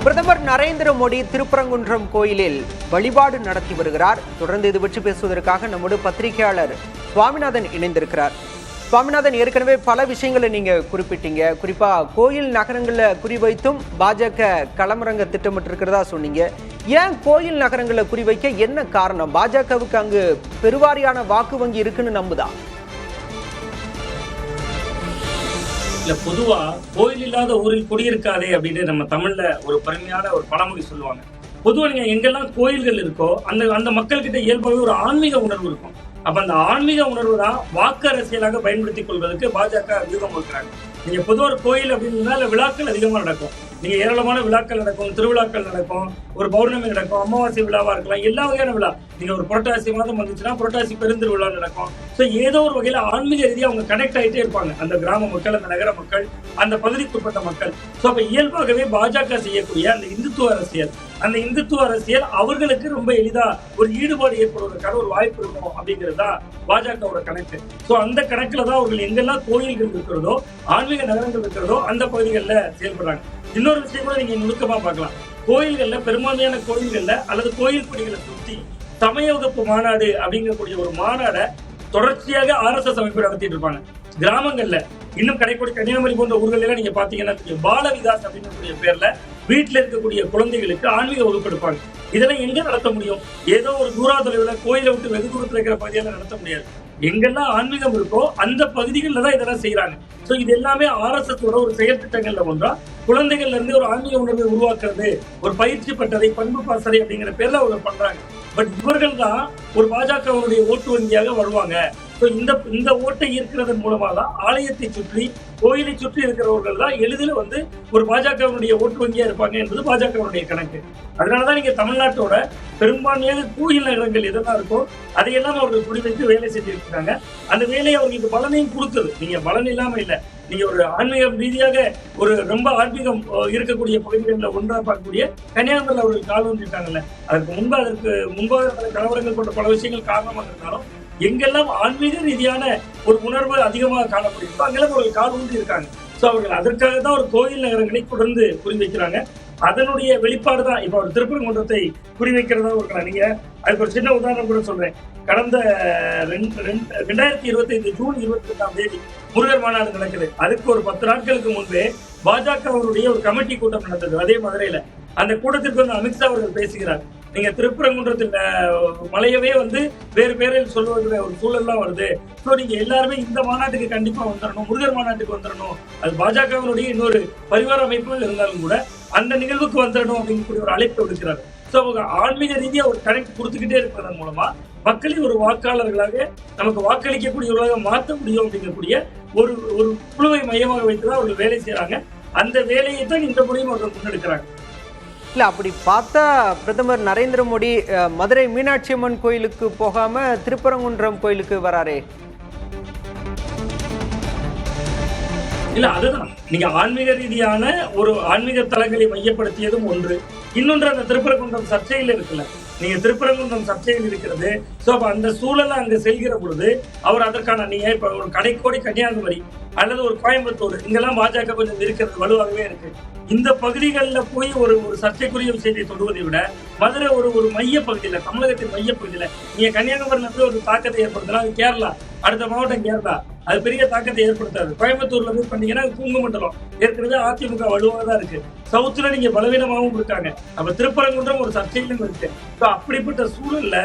பிரதமர் நரேந்திர மோடி திருப்பரங்குன்றம் கோயிலில் வழிபாடு நடத்தி வருகிறார். தொடர்ந்து இது பற்றி பேசுவதற்காக நம்மோடு பத்திரிகையாளர் சுவாமிநாதன் இணைந்திருக்கிறார். சுவாமிநாதன், ஏற்கனவே பல விஷயங்களை நீங்க குறிப்பிட்டீங்க. குறிப்பா கோயில் நகரங்களை குறிவைத்தும் பாஜக களமிறங்க திட்டமிட்டிருக்கிறதா சொன்னீங்க. ஏன் கோயில் நகரங்களை குறிவைக்க என்ன காரணம்? பாஜகவுக்கு அங்கு பெருவாரியான வாக்கு வங்கி இருக்குன்னு நம்புதா? இல்ல, பொதுவா கோயில் இல்லாத ஊரில் குடியிருக்காதே அப்படின்னு நம்ம தமிழ்ல ஒரு பழமையான ஒரு பழமொழி சொல்லுவாங்க. பொதுவா நீங்க எங்கெல்லாம் கோயில்கள் இருக்கோ அந்த மக்கள் கிட்ட இயல்பாகவே ஒரு ஆன்மீக உணர்வு இருக்கும். அப்ப அந்த ஆன்மீக உணர்வு தான் வாக்கு அரசியலாக பயன்படுத்திக் கொள்வதற்கு பாஜக வியூகம் இருக்கிறாங்க. நீங்க பொதுவாக ஒரு கோயில் அப்படின்னா விழாக்கள் அதிகமா நடக்கும். நீங்க ஏராளமான விழாக்கள் நடக்கும், திருவிழாக்கள் நடக்கும், ஒரு பௌர்ணமி நடக்கும், அமாவாசை விழாவா இருக்கலாம், எல்லா வகையான விழா. நீங்க ஒரு புரட்டாசி மாதம் வந்துச்சுன்னா புரட்டாசி பெருந்திருவிழா நடக்கும். ஸோ ஏதோ ஒரு வகையில ஆன்மீக ரீதியாக அவங்க கனெக்ட் ஆகிட்டே இருப்பாங்க, அந்த கிராம மக்கள், அந்த நகர மக்கள், அந்த பகுதிக்குட்பட்ட மக்கள். ஸோ அப்ப இயல்பாகவே பாஜக செய்யக்கூடிய அந்த இந்துத்துவ அரசியல் அவர்களுக்கு ரொம்ப எளிதா ஒரு ஈடுபாடு ஏற்படுவதற்கான ஒரு வாய்ப்பு இருக்கும் அப்படிங்கிறது தான் பாஜகவோட கணக்கு. ஸோ அந்த கணக்குல தான் அவர்கள் எங்கெல்லாம் கோயில்கள் இருக்கிறதோ, ஆன்மீக நகரங்கள் இருக்கிறதோ அந்த பகுதிகளில் செயல்படுறாங்க. இன்னொரு விஷயம் கூட நீங்க நுணுக்கமா பார்க்கலாம். கோயில்கள்ல, பெரும்பான்மையான கோயில்கள்ல அல்லது கோயில் பணிகளை சுற்றி சமய வகுப்பு மாநாடு அப்படிங்கக்கூடிய ஒரு மாநாடை தொடர்ச்சியாக RSS அமைப்பு நடத்திட்டு இருப்பாங்க. கிராமங்கள்ல இன்னும் கடைக்கோடி, கன்னியாகுமரி போன்ற ஊர்கள் எல்லாம் நீங்க பாத்தீங்கன்னா பால விகாஸ் அப்படிங்கக்கூடிய பேர்ல வீட்டுல இருக்கக்கூடிய குழந்தைகளுக்கு ஆன்மீக வகுப்பு எடுப்பாங்க. இதெல்லாம் எங்க நடத்த முடியும்? ஏதோ ஒரு தூராதொலைவில் கோயிலை விட்டு வெகு தூரத்தில் இருக்கிற பகுதியெல்லாம் நடத்த முடியாது. எங்கெல்லாம் ஆன்மீகம் இருக்கோ அந்த பகுதிகளில் தான் இதெல்லாம் செய்யறாங்க. ஸோ இது எல்லாமே RSSோட ஒரு செயல் திட்டங்கள்ல ஒன்றா குழந்தைகள்ல இருந்து ஒரு ஆன்மீக உணர்வை உருவாக்குறது, ஒரு பயிற்சி பட்டறை, பண்பு பாசறை அப்படிங்கிற பேர்ல அவங்க பண்றாங்க. பட் இவர்கள் தான் ஒரு பாஜகவுடைய ஓட்டு வங்கியாக வருவாங்க. ஸோ இந்த ஓட்டை ஈர்க்கிறதன் மூலமா தான் ஆலயத்தை சுற்றி, கோயிலை சுற்றி இருக்கிறவர்கள் தான் எளிதில் ஒரு பாஜகவுடைய ஓட்டு வங்கியா இருப்பாங்க என்பது பாஜகவுடைய கணக்கு. அதனாலதான் நீங்க தமிழ்நாட்டோட பெரும்பான்மையாக கோயில் நகரங்கள் எதெல்லாம் இருக்கோ அதையெல்லாம் அவர்கள் குறிவைத்து வேலை செஞ்சிருக்காங்க. அந்த வேலையை அவங்களுக்கு பலனையும் கொடுத்தது. நீங்க பலன் இல்லாம இல்லை. நீங்க ஒரு ஆன்மீகம் ரீதியாக ஒரு ரொம்ப ஆன்மீகம் இருக்கக்கூடிய பகுதிகளில் ஒன்றா பார்க்கக்கூடிய கன்னியாகுமரியில் அவர்கள் கால் வந்துட்டாங்கல்ல. அதற்கு முன்பாக கலவரங்கள் போன்ற பல விஷயங்கள் காரணமாக இருந்தாலும் எங்கெல்லாம் ஆன்மீக ரீதியான ஒரு உணர்வு அதிகமாக காணப்படுகிறதோ அங்கெல்லாம் அவர்கள் கால் ஊன்றி இருக்காங்க. ஸோ அவர்கள் அதற்காக தான் ஒரு கோயில் நகரங்களை தொடர்ந்து குறிவைக்கிறாங்க. அதனுடைய வெளிப்பாடு தான் இப்ப ஒரு திருப்பரங்குன்றத்தை குறிவைக்கிறதா இருக்கலாம். நீங்க அதுக்கு ஒரு சின்ன உதாரணம் கூட சொல்றேன். கடந்த 2025 ஜூன் 22 முருகர் மாநாடு நடக்குது. அதுக்கு ஒரு 10 நாட்களுக்கு முன்பே பாஜக அவருடைய ஒரு கமிட்டி கூட்டம் நடந்தது அதே மதுரையில. அந்த கூட்டத்திற்கு அமித்ஷா அவர்கள் பேசுகிறார். நீங்க திருப்பரங்குன்றத்தில் மலையவே வேறு பேரில் சொல்லுவது ஒரு சூழல்லாம் வருது. ஸோ நீங்க எல்லாருமே இந்த மாநாட்டுக்கு கண்டிப்பா வந்துடணும், முருகர் மாநாட்டுக்கு வந்துடணும். அது பாஜகவினுடைய இன்னொரு பரிவார அமைப்புகள் இருந்தாலும் கூட அந்த நிகழ்வுக்கு வந்துடணும் அப்படிங்கக்கூடிய ஒரு அழைப்பு விடுக்கிறார். ஸோ அவங்க ஆன்மீக ரீதியா ஒரு கனெக்ட் கொடுத்துக்கிட்டே இருக்கிறதன் மூலமா மக்களை ஒரு வாக்காளர்களாக, நமக்கு வாக்களிக்கக்கூடியவர்களாக மாற்ற முடியும் அப்படிங்கக்கூடிய ஒரு குழுவை மையமாக வைத்துதான் அவர்கள் வேலை செய்யறாங்க. அந்த வேலையை தான் இந்த முறையும் அவர்கள் முன்னெடுக்கிறாங்க. இல்ல, அப்படி பார்த்தா பிரதமர் நரேந்திர மோடி மதுரை மீனாட்சி அம்மன் கோயிலுக்கு போகாம திருப்பரங்குன்றம் கோயிலுக்கு வராரே. இல்ல, அதுதான் நீங்க ஆன்மீக ரீதியான ஒரு ஆன்மீக தலங்களை மையப்படுத்தியதும் ஒன்று. இன்னொன்று அந்த திருப்பரங்குன்றம் சர்ச்சையில் இருக்குல்ல. நீங்க திருப்பரங்குன்றம் சர்ச்சையில் இருக்கிறது. சோ அப்ப அந்த சூழலை அங்க செல்கிற பொழுது அவர் அதற்கான, நீங்க இப்ப ஒரு கடைக்கோடி கன்னியாகுமரி அல்லது ஒரு கோயம்புத்தூர், இங்கெல்லாம் பாஜக கொஞ்சம் இருக்கிறது வலுவாகவே இருக்கு. இந்த பகுதிகளில் போய் ஒரு சர்ச்சைக்குரிய விஷயத்தை தொடுவதை விட மதுரை ஒரு மைய பகுதியில, தமிழகத்தின் மைய பகுதியில நீங்க கன்னியாகுமரியில போய் ஒரு தாக்கத்தை ஏற்படுத்தலாம். அது கேரளா, அடுத்த மாவட்டம் கேரளா, அது பெரிய தாக்கத்தை ஏற்படுத்தாது. கோயம்புத்தூர்ல போய் பண்ணீங்கன்னா பூங்கு மண்டலம் ஏற்கனவே அதிமுக வலுவாக தான் இருக்கு. சவுத்துல நீங்க பலவீனமாகவும் இருக்காங்க. அப்ப திருப்பரங்குன்றம் ஒரு சர்ச்சையிலும் இருக்கு. அப்படிப்பட்ட சூழல்ல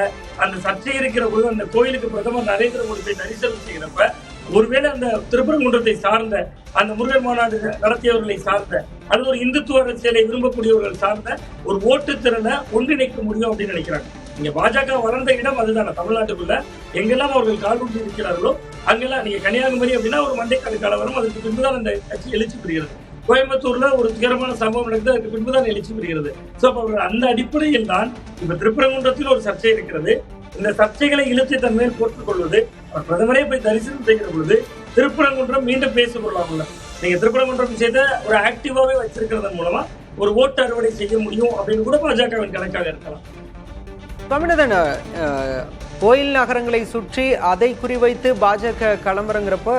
அந்த சர்ச்சை இருக்கிற போது அந்த கோயிலுக்கு பிரதமர் நரேந்திர மோடி போய் தரிசனம் செய்கிறப்ப ஒருவேளை அந்த திருப்பரங்குன்றத்தை சார்ந்த, அந்த முருகர் மாநாடு நடத்தியவர்களை சார்ந்த, அல்லது ஒரு இந்துத்துவ அரசியலை விரும்பக்கூடியவர்கள் சார்ந்த ஒரு ஓட்டு திறனை ஒன்றிணைக்க முடியும் அப்படின்னு நினைக்கிறாங்க. இங்க பாஜக வளர்ந்த இடம் அதுதானே. தமிழ்நாட்டுக்குள்ள எங்கெல்லாம் அவர்கள் கால் ஊன்றி இருக்கிறார்களோ அங்கெல்லாம், நீங்க கன்னியாகுமரி அப்படின்னா ஒரு மண்டைக்காடு கலவரம், அதுக்கு பின்புதான் அந்த கட்சி எழுச்சி பெறுகிறது. கோயம்புத்தூர்ல ஒரு துயரமான சம்பவம் நடக்குது, அதுக்கு பின்புதான் எழுச்சி பெறுகிறது. ஸோ அப்ப அந்த அடிப்படையில் தான் இப்ப திருப்பரங்குன்றத்தில் ஒரு சர்ச்சை இருக்கிறது. இந்த சர்ச்சைகளை இழுத்து தன் மேல் போட்டுக் கொள்வது, பிரதமரே போய் தரிசனம் செய்கிற பொழுது திருப்பரங்குன்றம் மீண்டும் பேசப்படலாம்ல. நீங்க திருப்பரங்குன்றம் விஷயத்தை ஒரு ஆக்டிவாவே வச்சிருக்கிறதன் மூலமா ஒரு ஓட்டு அறுவடை செய்ய முடியும் அப்படின்னு கூட பாஜகவின் கணக்காக இருக்கலாம். சுவாமிநாதன், கோயில் நகரங்களை சுற்றி அதை குறிவைத்து பாஜக களமிறங்குறப்ப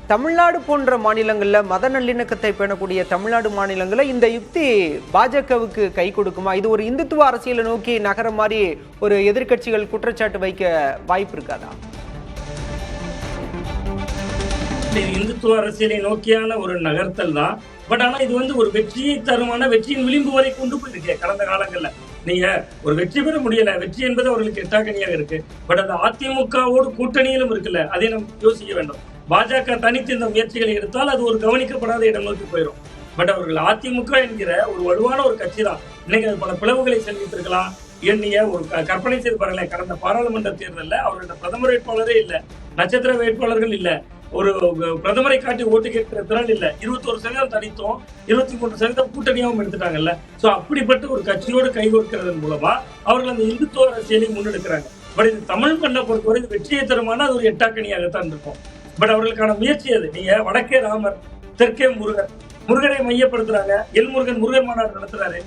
தமிழ்நாடு போன்ற மாநிலங்களில் மத நல்லிணக்கத்தை பேணக்கூடிய தமிழ்நாடு மாநிலங்களில் இந்த யுக்தி பாஜகவுக்கு கை கொடுக்குமா? இது ஒரு இந்துத்துவ அரசியலை நோக்கி நகர மாதிரி ஒரு எதிர்க்கட்சிகள் குற்றச்சாட்டு வைக்க வாய்ப்பு இருக்காதா? இந்துத்துவ அரசியலை நோக்கியான ஒரு நகர்த்தல் தான். பட் ஆனா இது வந்து ஒரு வெற்றியை தருமான வெற்றியின் விளிம்பு வரை கொண்டு போயிருக்கு. கடந்த காலங்கள்ல நீங்க ஒரு வெற்றி பெற முடியல, வெற்றி என்பது அவர்களுக்கு எட்டாக்கணியாக இருக்கு. பட் அது அதிமுகவோடு கூட்டணியிலும் இருக்குல்ல, அதை நம்ம யோசிக்க வேண்டும். பாஜக தனித்து இந்த முயற்சிகளை எடுத்தால் அது ஒரு கவனிக்கப்படாத இடம் நோக்கி போயிடும். பட் அவர்கள் அதிமுக என்கிற ஒரு வலுவான ஒரு கட்சி தான். இன்னைக்கு அது பல பிளவுகளை சந்தித்திருக்கலாம். எண்ணிய ஒரு கற்பனை செய்து பாருங்களேன், கடந்த பாராளுமன்ற தேர்தலில் அவர்களோட பிரதமர் வேட்பாளரே இல்லை, நட்சத்திர வேட்பாளர்கள் இல்லை, ஒரு பிரதமரை காட்டி ஓட்டு கேட்கிற திறன் இல்ல. 21% தனித்தோம், 23% கூட்டணியாகவும் எடுத்துட்டாங்கல்ல. சோ அப்படிப்பட்ட ஒரு கட்சியோடு கைகோர்க்கிறதன் மூலமா அவர்கள் அந்த இந்துத்துவ அரசியலை முன்னெடுக்கிறாங்க. பட் இது தமிழ் மண்ணை பொறுத்தவரை வெற்றியை தருமான அது ஒரு எட்டாக்கணியாகத்தான் இருக்கும். பட் அவர்களுக்கான முயற்சி அது. நீங்க வடக்கே ராமர், தெற்கே முருகன், முருகனை மையப்படுத்துறாங்க. முருகன் மாநாடு நடத்துறாரு.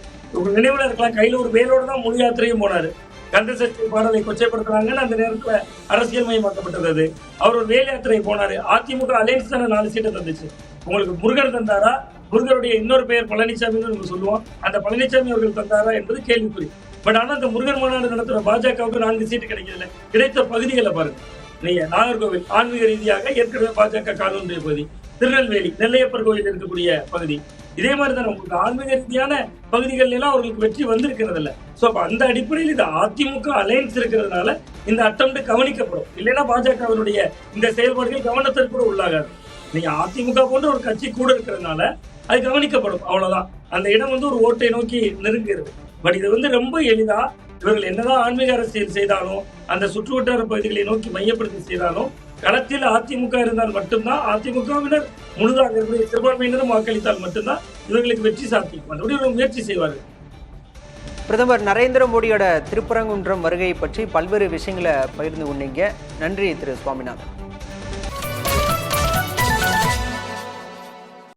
நினைவுல இருக்கலாம், கையில ஒரு வேலோட தான் முழு யாத்திரையும் போனாரு. கந்த சஷ்டி பாடலை கொச்சைப்படுத்துறாங்கன்னு அந்த நேரத்துல அரசியல் மயமாக்கப்பட்டது. அவர் ஒரு வேல் யாத்திரை போனாரு. அதிமுக அலைன்ஸ் தானே 4 சீட்டை தந்துச்சு. உங்களுக்கு முருகன் தந்தாரா, முருகருடைய இன்னொரு பெயர் பழனிசாமின்னு நம்ம சொல்லுவோம், அந்த பழனிசாமி அவர்கள் தந்தாரா என்பது கேள்விக்குறி. பட் ஆனா அந்த முருகன் மாநாடு நடத்துற பாஜகவுக்கு 4 சீட்டு கிடைக்கல. கிடைத்த பகுதிகளை பாருங்க. நீங்க நாகர்கோவில் ஆன்மீக ரீதியாக ஏற்கனவே பாஜக காலூன்றிய பகுதி, திருநெல்வேலி நெல்லையப்பர் கோயில் இருக்கக்கூடிய பகுதி, இதே மாதிரி தான் உங்களுக்கு ஆன்மீக ரீதியான பகுதிகள் எல்லாம் அவர்களுக்கு வெற்றி வந்திருக்கிறது இல்ல. சோ அப்ப அந்த அடிப்படையில் இது அதிமுக அலைன்ஸ் இருக்கிறதுனால இந்த அட்டம்ப்ட் கவனிக்கப்படும். இல்லைன்னா பாஜகவினுடைய இந்த செயல்பாடுகள் கவனத்திற்கு கூட உள்ளாகாது. நீங்க அதிமுக போன்ற ஒரு கட்சி கூட இருக்கிறதுனால அது கவனிக்கப்படும், அவ்வளவுதான். அந்த இடம் வந்து ஒரு ஓட்டை நோக்கி நெருங்குகிறது. பட் இது வந்து ரொம்ப எளிதா இவர்கள் என்னதான் ஆன்மீக அரசியல் செய்தாலும், அந்த சுற்று வட்டார பகுதிகளை நோக்கி மையப்படுத்தி செய்தாலும், களத்தில் அதிமுக இருந்தால் மட்டும்தான், அதிமுகவினர் முழுதாக சிறுபான்மையினரும் வாக்களித்தால் மட்டும்தான் இவர்களுக்கு வெற்றி சாத்தியம். மறுபடியும் ஒரு முயற்சி செய்வார்கள். பிரதமர் நரேந்திர மோடியோட திருப்பரங்குன்றம் வருகை பற்றி பல்வேறு விஷயங்களை பகிர்ந்து கொண்டீங்க. நன்றி திரு சுவாமிநாதன்.